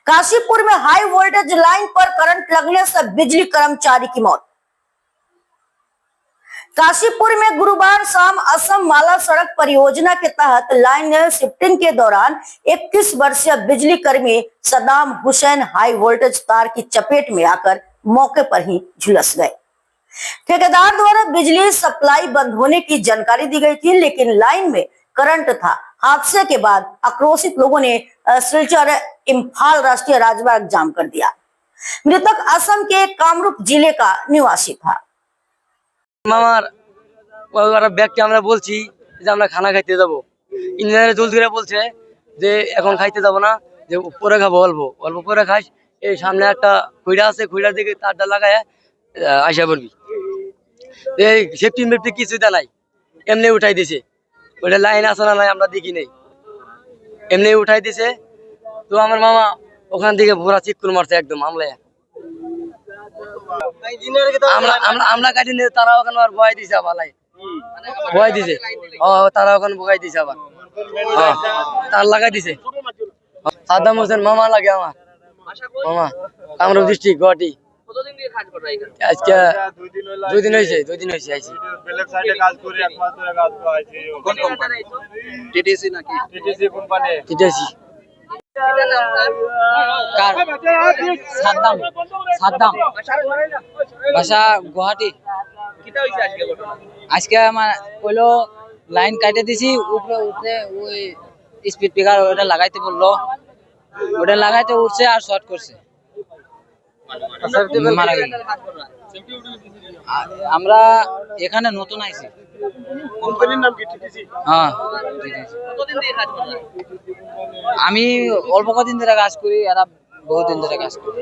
काशीपुर में high voltage line पर current लगने से बिजली कर्मचारी की मौत। काशीपुर में गुरुवार शाम असम माला सड़क परियोजना के तहत लाइन शिफ्टिंग के दौरान 21 वर्षीय बिजली कर्मी सदाम हुसैन हाई वोल्टेज तार की चपेट में आकर मौके पर ही झुलस गए। ठेकेदार द्वारा बिजली सप्लाई बंद होने की जानकारी दी गई थी, लेकिन लाइन में करंट था। हादसे के बाद आक्रोशित लोगों ने सिलचर इम्फाल राष्ट्रीय राजमार्ग जाम कर दिया। मृतक असम के कामरूप जिले का निवासी था। মামার ওরা ব্যাগকে আমরা বলছি যে আমরা খানা খাইতে যাব, ইঞ্জিনিয়ার জলদি করে বলছে যে এখন খাইতে যাব না, যে পরে খাবো, অল্প অল্প পরে খাইস। এই সামনে একটা খুঁড়া আছে, খুঁড়ার দিকে তারটা লাগায় আইসা পড়বি। এই সেফটি মেফটি কিছু দেয় নাই, এমনি উঠাই দিছে। ওইটা লাইন আছে না নাই আমরা দেখি নাই, এমনি উঠাই দিছে। তো আমার মামা ওখান থেকে পুরা চিৎকুর মারছে একদম আমলায়। আমরা কাটি নিয়ে তারা ওখানে আর ভয় দিছে, আবার ভয় দিছে। তারা ওখানে ভয় দিছে, আবার তার লাগাই দিছে। সাদ্দাম হোসেন মামা লাগে আমার মামা, কামরূপ ডিস্ট্রিক্ট গুয়াহাটি। আজকে 2 দিন হয়েছে আইছি। টিটিসি নাকি? TTC company. টিটিসি সাদ্দাম ভাষা গুয়াহাটি। আজকে আমার কইলো লাইন কাটে দিছি, উপরে উঠে ওই স্পিড ব্রেকার ওটা লাগাইতে বললো, ওটা লাগাইতে উঠছে আর শর্ট করছে, মারা গেল। আমরা এখানে নতুন আইছি। কোম্পানির নাম কি? টিটিসি। হ্যাঁ, আমি অল্প কদিন ধরে কাজ করি, এরা বহুদিন ধরে কাজ করি।